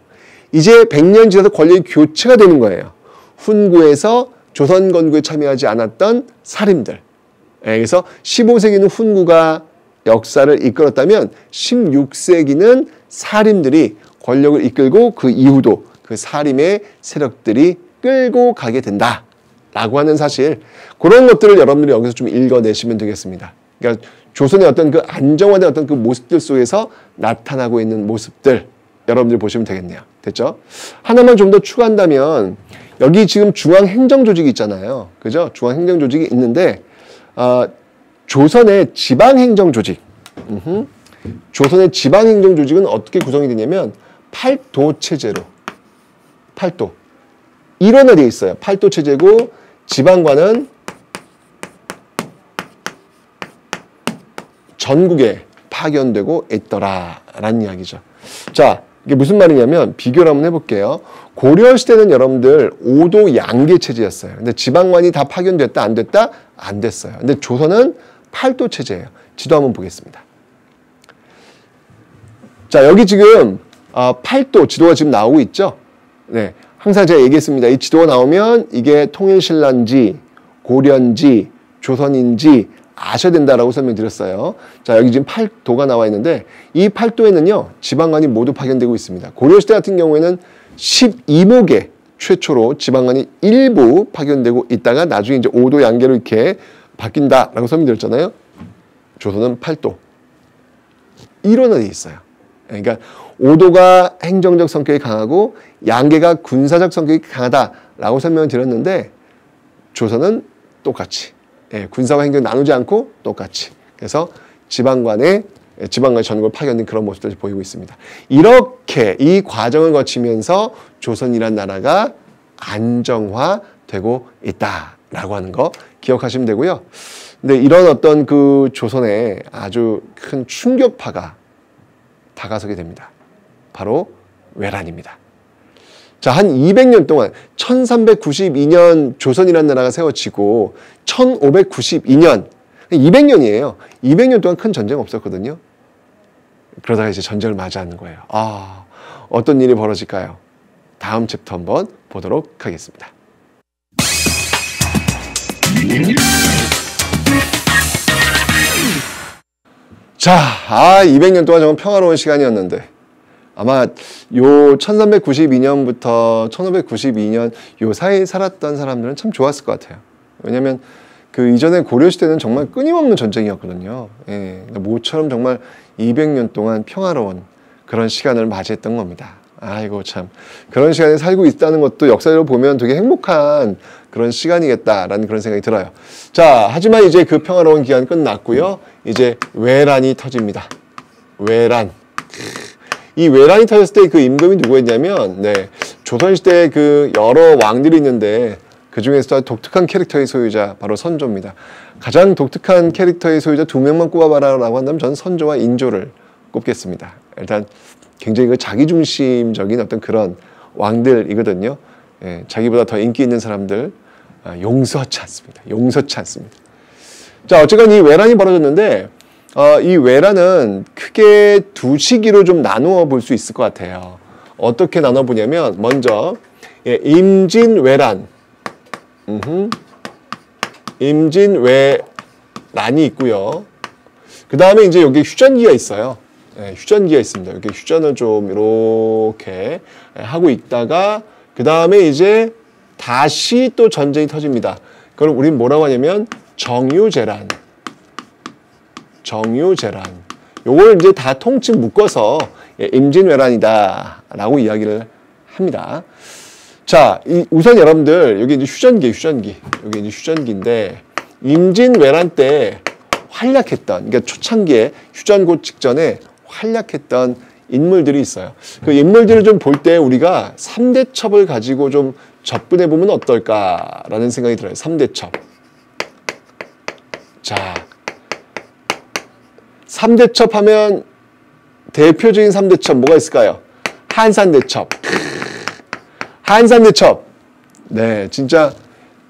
이제 100년 지나서 권력이 교체가 되는 거예요. 훈구에서 조선 건국에 참여하지 않았던 사림들. 그래서 15세기는 훈구가 역사를 이끌었다면 16세기는 사림들이 권력을 이끌고 그 이후도 그 사림의 세력들이 끌고 가게 된다라고 하는 사실, 그런 것들을 여러분들이 여기서 좀 읽어내시면 되겠습니다. 그러니까 조선의 어떤 그 안정화된 어떤 그 모습들 속에서 나타나고 있는 모습들 여러분들이 보시면 되겠네요. 됐죠? 하나만 좀 더 추가한다면 여기 지금 중앙행정조직이 있잖아요. 그죠? 중앙행정조직이 있는데 조선의 지방행정조직. 조선의 지방행정조직은 어떻게 구성이 되냐면 팔도 체제로, 팔도 일원화되어 있어요. 팔도 체제고 지방관은 전국에 파견되고 있더라라는 이야기죠. 자, 이게 무슨 말이냐면 비교를 한번 해볼게요. 고려시대는 여러분들 5도 양계 체제였어요. 근데 지방관이 다 파견됐다 안 됐다? 안 됐어요. 근데 조선은 8도 체제예요. 지도 한번 보겠습니다. 자, 여기 지금 8도 지도가 지금 나오고 있죠. 네, 항상 제가 얘기했습니다. 이 지도가 나오면 이게 통일신라인지 고려인지 조선인지 아셔야 된다라고 설명드렸어요. 자, 여기 지금 8도가 나와 있는데 이 8도에는요 지방관이 모두 파견되고 있습니다. 고려시대 같은 경우에는 12목에 최초로 지방관이 일부 파견되고 있다가 나중에 이제 5도 양계로 이렇게 바뀐다라고 설명드렸잖아요. 조선은 8도 일원화되어 있어요. 그러니까 5도가 행정적 성격이 강하고 양계가 군사적 성격이 강하다라고 설명을 드렸는데 조선은 똑같이 군사와 행정 나누지 않고 똑같이, 그래서 지방관의 전국을 파견된 그런 모습들을 보이고 있습니다. 이렇게 이 과정을 거치면서 조선이란 나라가 안정화되고 있다라고 하는 거 기억하시면 되고요. 근데 이런 어떤 그 조선에 아주 큰 충격파가 다가서게 됩니다. 바로 외란입니다. 자, 한 200년 동안 1392년 조선이라는 나라가 세워지고 1592년 200년이에요. 200년 동안 큰 전쟁 없었거든요. 그러다가 이제 전쟁을 맞이하는 거예요. 아, 어떤 일이 벌어질까요? 다음 챕터 한번 보도록 하겠습니다. 자, 200년 동안 정말 평화로운 시간이었는데 아마 요 1392년부터 1592년 요 사이에 살았던 사람들은 참 좋았을 것 같아요. 왜냐하면 그 이전에 고려시대는 정말 끊임없는 전쟁이었거든요. 예, 모처럼 정말 200년 동안 평화로운 그런 시간을 맞이했던 겁니다. 아이고 참 그런 시간에 살고 있다는 것도 역사적으로 보면 되게 행복한 그런 시간이겠다라는 그런 생각이 들어요. 자, 하지만 이제 그 평화로운 기간 끝났고요. 이제 외란이 터집니다. 외란. 이 외란이 터졌을 때 그 임금이 누구였냐면, 네, 조선시대에 그 여러 왕들이 있는데 그 중에서 독특한 캐릭터의 소유자 바로 선조입니다. 가장 독특한 캐릭터의 소유자 2명만 꼽아봐라라고 한다면 저는 선조와 인조를 꼽겠습니다. 일단 굉장히 그 자기중심적인 어떤 그런 왕들이거든요. 예, 자기보다 더 인기 있는 사람들 용서치 않습니다. 용서치 않습니다. 자, 어쨌건 이 외란이 벌어졌는데 이 외란은 크게 두 시기로 좀 나누어 볼 수 있을 것 같아요. 어떻게 나눠 보냐면 먼저 임진외란, 임진외란이 있고요. 그 다음에 이제 여기 휴전기가 있어요. 네, 휴전기가 있습니다. 여기 휴전을 좀 이렇게 하고 있다가 그 다음에 이제 다시 또 전쟁이 터집니다. 그걸 우린 뭐라고 하냐면 정유재란. 정유재란. 요걸 이제 다 통칭 묶어서 임진왜란이다 라고 이야기를 합니다. 자, 우선 여러분들 여기 이제 휴전기. 여기 이제 휴전기인데 임진왜란 때 활약했던, 그러니까 초창기에 휴전고 직전에 활약했던 인물들이 있어요. 그 인물들을 좀 볼 때 우리가 3대 첩을 가지고 좀 접근해 보면 어떨까라는 생각이 들어요. 3대 첩. 자, 3대 첩 하면 대표적인 3대 첩 뭐가 있을까요? 한산대첩. 한산대첩. 네, 진짜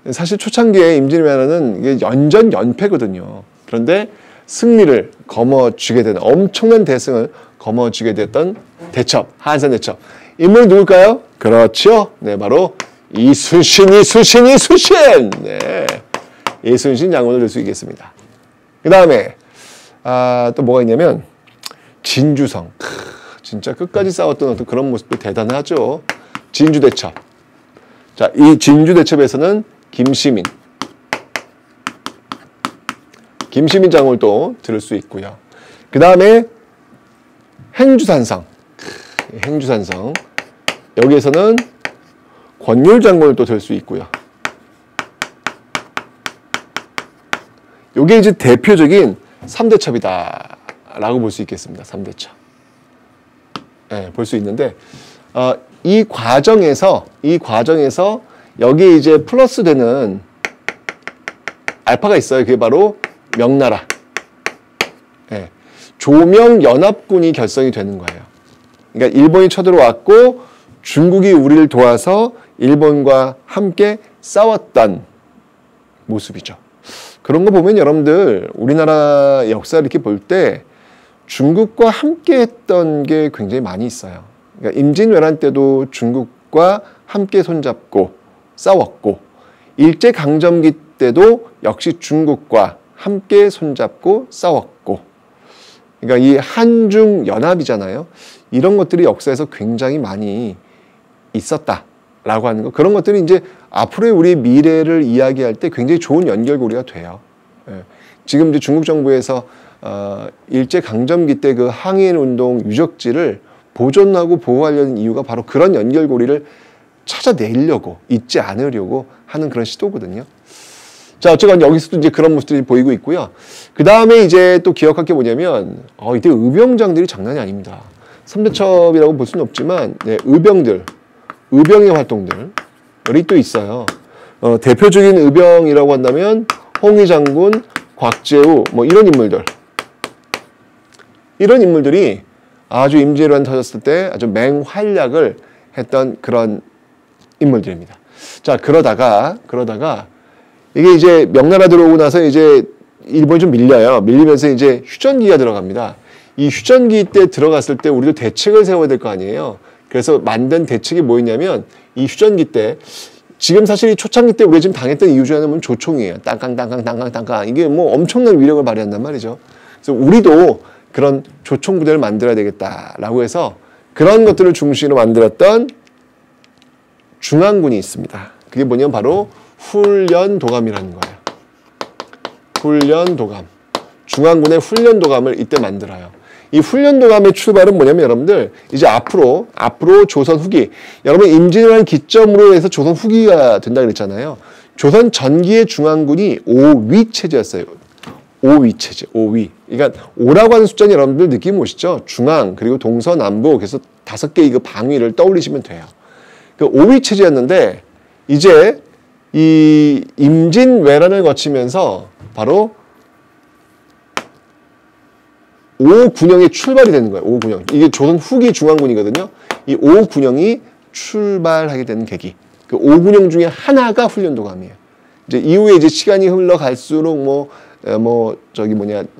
사실 초창기에 임진왜란은 이게 연전연패거든요. 그런데 승리를 거머쥐게 되는 엄청난 대승을 거머쥐게 됐던 대첩, 한산대첩. 인물은 누굴까요? 그렇죠. 네, 바로 이순신. 네, 이순신 장군을 들 수 있겠습니다. 그 다음에 또 뭐가 있냐면 진주성. 진짜 끝까지 싸웠던 어떤 그런 모습도 대단하죠. 진주대첩. 자, 이 진주대첩에서는 김시민 장군을 또 들을 수 있고요. 그 다음에 행주산성. 여기에서는 권율 장군을 또 들을 수 있고요. 이게 이제 대표적인 3대첩이다 라고 볼 수 있겠습니다. 3대첩. 네, 볼 수 있는데 이 과정에서 여기에 이제 플러스 되는 알파가 있어요. 그게 바로 명나라. 네, 조명연합군이 결성이 되는 거예요. 그러니까 일본이 쳐들어왔고 중국이 우리를 도와서 일본과 함께 싸웠던 모습이죠. 그런 거 보면 여러분들 우리나라 역사를 이렇게 볼 때 중국과 함께 했던 게 굉장히 많이 있어요. 그러니까 임진왜란 때도 중국과 함께 손잡고 싸웠고 일제강점기 때도 역시 중국과 함께 손잡고 싸웠고, 그러니까 이 한중연합이잖아요. 이런 것들이 역사에서 굉장히 많이 있었다라고 하는 거. 그런 것들이 이제 앞으로의 우리 미래를 이야기할 때 굉장히 좋은 연결고리가 돼요. 예. 지금 이제 중국 정부에서 일제강점기 때 그 항일운동 유적지를 보존하고 보호하려는 이유가 바로 그런 연결고리를 찾아내려고, 잊지 않으려고 하는 그런 시도거든요. 자, 어쨌건 여기서도 이제 그런 모습들이 보이고 있고요. 그 다음에 이제 또 기억할 게 뭐냐면, 이때 의병장들이 장난이 아닙니다. 3대첩이라고 볼 수는 없지만, 네, 의병의 활동들이 또 있어요. 대표적인 의병이라고 한다면, 홍위 장군, 곽재우, 뭐 이런 인물들이 아주 임진왜란 터졌을 때 아주 맹활약을 했던 그런 인물들입니다. 자, 그러다가 이게 이제 명나라 들어오고 나서 이제 일본이 좀 밀려요. 밀리면서 이제 휴전기가 들어갑니다. 이 휴전기 때 들어갔을 때 우리도 대책을 세워야 될 거 아니에요. 그래서 만든 대책이 뭐였냐면 이 휴전기 때 지금 사실 이 초창기 때 우리가 지금 당했던 이유 중에 하나는 조총이에요. 땅깡 이게 뭐 엄청난 위력을 발휘한단 말이죠. 그래서 우리도 그런 조총 부대를 만들어야 되겠다라고 해서 그런 것들을 중심으로 만들었던 중앙군이 있습니다. 그게 뭐냐면 바로 훈련도감이라는 거예요. 훈련도감. 중앙군의 훈련도감을 이때 만들어요. 이 훈련도감의 출발은 뭐냐면 여러분들 이제 앞으로 조선 후기, 여러분 임진왜란 기점으로 해서 조선 후기가 된다 그랬잖아요. 조선 전기의 중앙군이 5위 체제였어요. 5위 체제, 5위. 그러니까 5라고 하는 숫자는 여러분들 느낌 오시죠? 중앙, 그리고 동서남북, 그래서 5개의 그 방위를 떠올리시면 돼요. 그 5위 체제였는데 이제 이 임진왜란을 거치면서 바로 5군영이 출발이 되는 거예요. 5군영. 이게 조선 후기 중앙군이거든요. 이 5군영이 출발하게 되는 계기. 그 5군영 중에 하나가 훈련도감이에요. 이제 이후에 이제 시간이 흘러갈수록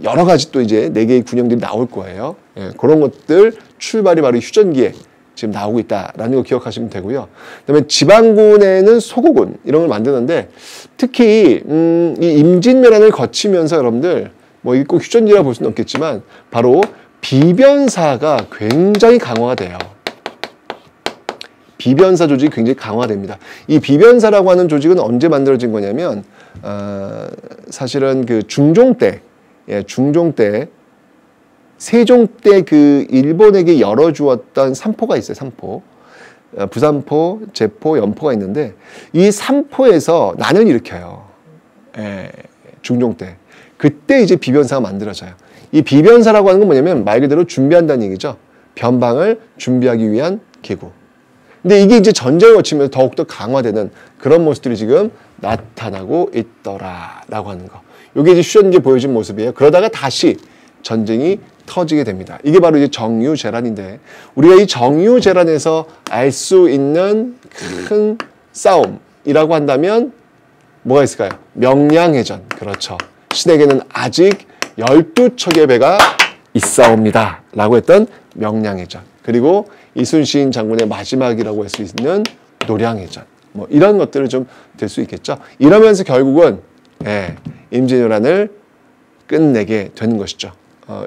여러 가지 또 이제 4개의 군영들이 나올 거예요. 예, 그런 것들 출발이 바로 휴전기에 지금 나오고 있다라는 거 기억하시면 되고요. 그다음에 지방군에는 소고군 이런 걸 만드는데 특히 이 임진왜란을 거치면서 여러분들 뭐 이게 꼭 휴전기라 볼 수는 없겠지만 바로 비변사가 굉장히 강화가 돼요. 비변사 조직이 굉장히 강화됩니다. 이 비변사라고 하는 조직은 언제 만들어진 거냐면 사실은 그 중종 때 세종 때 그 일본에게 열어주었던 삼포가 있어요. 삼포. 부산포, 제포, 연포가 있는데 이 삼포에서 난을 일으켜요. 중종 때. 그때 이제 비변사가 만들어져요. 이 비변사라고 하는 건 뭐냐면 말 그대로 준비한다는 얘기죠. 변방을 준비하기 위한 기구. 근데 이게 이제 전쟁을 거치면서 더욱더 강화되는 그런 모습들이 지금 나타나고 있더라라고 하는 거. 이게 이제 휴전기에 보여진 모습이에요. 그러다가 다시 전쟁이 터지게 됩니다. 이게 바로 이제 정유재란인데 우리가 이 정유재란에서 알 수 있는 큰 싸움이라고 한다면 뭐가 있을까요? 명량해전. 그렇죠. 신에게는 아직 12척의 배가 있사옵니다. 라고 했던 명량해전. 그리고 이순신 장군의 마지막이라고 할 수 있는 노량해전. 뭐 이런 것들을 좀 될 수 있겠죠. 이러면서 결국은 임진왜란을 끝내게 되는 것이죠.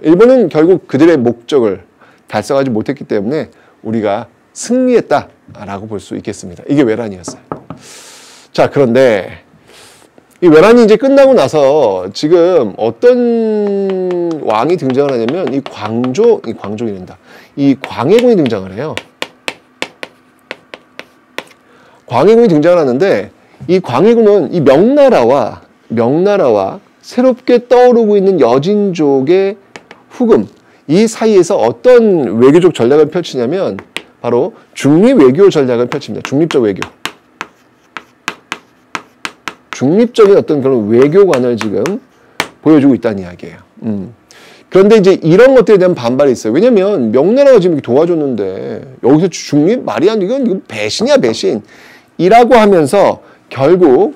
일본은 결국 그들의 목적을 달성하지 못했기 때문에 우리가 승리했다라고 볼 수 있겠습니다. 이게 왜란이었어요. 자, 그런데 이 왜란이 이제 끝나고 나서 지금 어떤 왕이 등장을 하냐면 이 광종이란다. 이 광해군이 등장을 해요. 광해군이 등장을 하는데 이 광해군은 이 명나라와 새롭게 떠오르고 있는 여진족의 후금 이 사이에서 어떤 외교적 전략을 펼치냐면 바로 중립 외교 전략을 펼칩니다. 중립적 외교. 중립적인 어떤 그런 외교관을 지금 보여주고 있다는 이야기예요. 그런데 이제 이런 것들에 대한 반발이 있어요. 왜냐면 명나라가 지금 도와줬는데 여기서 중립 말이 안 돼. 이건 배신이야, 배신. 이라고 하면서 결국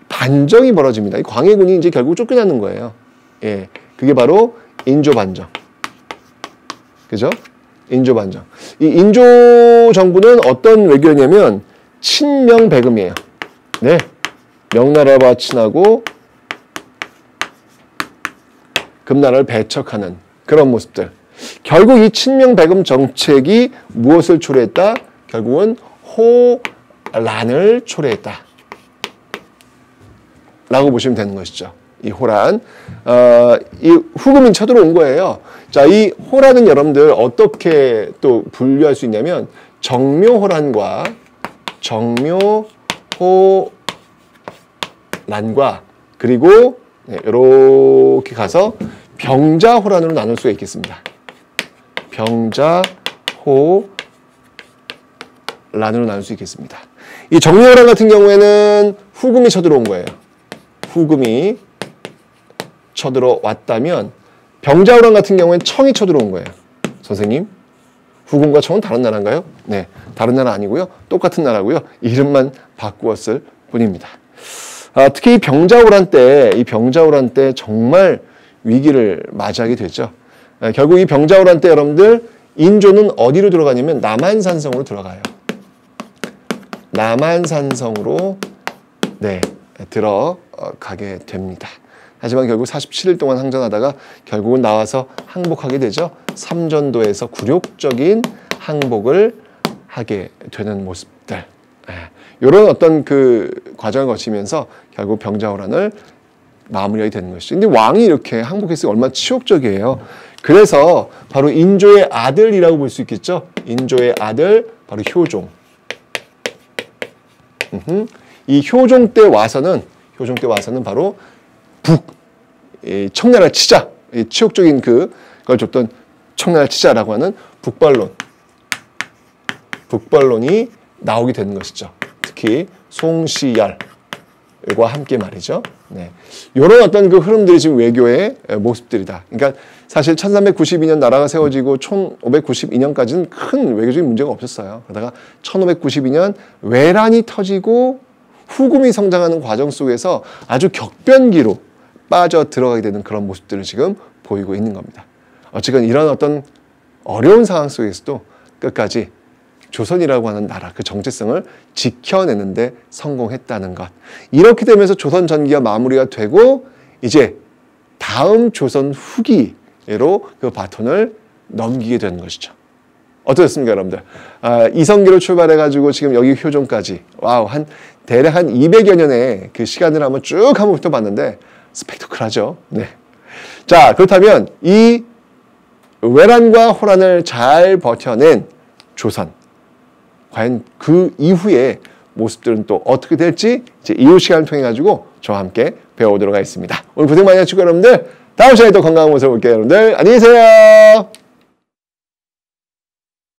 반정이 벌어집니다. 이 광해군이 이제 결국 쫓겨나는 거예요. 예. 그게 바로 인조반정. 그죠? 인조반정. 이 인조 정부는 어떤 외교냐면 친명배금이에요. 네. 명나라와 친하고 금나라를 배척하는 그런 모습들. 결국 이 친명배금 정책이 무엇을 초래했다? 결국은 호란을 초래했다. 라고 보시면 되는 것이죠. 이 호란. 이 후금이 쳐들어온 거예요. 자, 이 호란은 여러분들 어떻게 또 분류할 수 있냐면 정묘호란과 그리고 이렇게 가서 병자호란으로 나눌 수가 있겠습니다. 병자호란으로 나눌 수 있겠습니다. 이 정묘호란 같은 경우에는 후금이 쳐들어온 거예요. 후금이 쳐들어왔다면 병자호란 같은 경우엔 청이 쳐들어온 거예요. 선생님, 후금과 청은 다른 나라인가요? 네, 다른 나라 아니고요. 똑같은 나라고요. 이름만 바꾸었을 뿐입니다. 특히 이 병자호란 때 정말 위기를 맞이하게 됐죠. 결국 이 병자호란 때 여러분들 인조는 어디로 들어가냐면 남한산성으로 들어가요. 남한산성으로 들어가게 됩니다. 하지만 결국 47일 동안 항전하다가 결국은 나와서 항복하게 되죠. 삼전도에서 굴욕적인 항복을 하게 되는 모습들. 이런 어떤 그 과정을 거치면서 결국 병자호란을 마무리하게 되는 것이죠. 근데 왕이 이렇게 항복했으니 얼마나 치욕적이에요. 그래서 바로 인조의 아들이라고 볼 수 있겠죠. 인조의 아들 바로 효종. 이 효종 때 와서는 바로 청나라를 치자, 치욕적인 그걸 줬던 청나라를 치자라고 하는 북벌론이 나오게 되는 것이죠. 특히 송시열과 함께 말이죠. 이런 어떤 그 흐름들이 지금 외교의 모습들이다. 그러니까 사실 1392년 나라가 세워지고 1592년까지는 큰 외교적인 문제가 없었어요. 그러다가 1592년 외란이 터지고 후금이 성장하는 과정 속에서 아주 격변기로 빠져 들어가게 되는 그런 모습들을 지금 보이고 있는 겁니다. 어쨌든 이런 어떤 어려운 상황 속에서도 끝까지 조선이라고 하는 나라, 그 정체성을 지켜내는데 성공했다는 것. 이렇게 되면서 조선 전기가 마무리가 되고 이제 다음 조선 후기로 그 바톤을 넘기게 되는 것이죠. 어떠셨습니까, 여러분들? 이성기로 출발해가지고 지금 여기 효종까지 와우, 대략 한 200여 년의 그 시간을 한번 쭉 한번 훑어봤는데 스펙터클하죠. 네. 자, 그렇다면 이 외란과 호란을 잘 버텨낸 조선, 과연 그 이후의 모습들은 또 어떻게 될지 이제 이후 시간을 통해 가지고 저와 함께 배워보도록 하겠습니다. 오늘 고생 많이 하시고 여러분들 다음 시간에 또 건강한 모습을 볼게요. 여러분들 안녕히 계세요.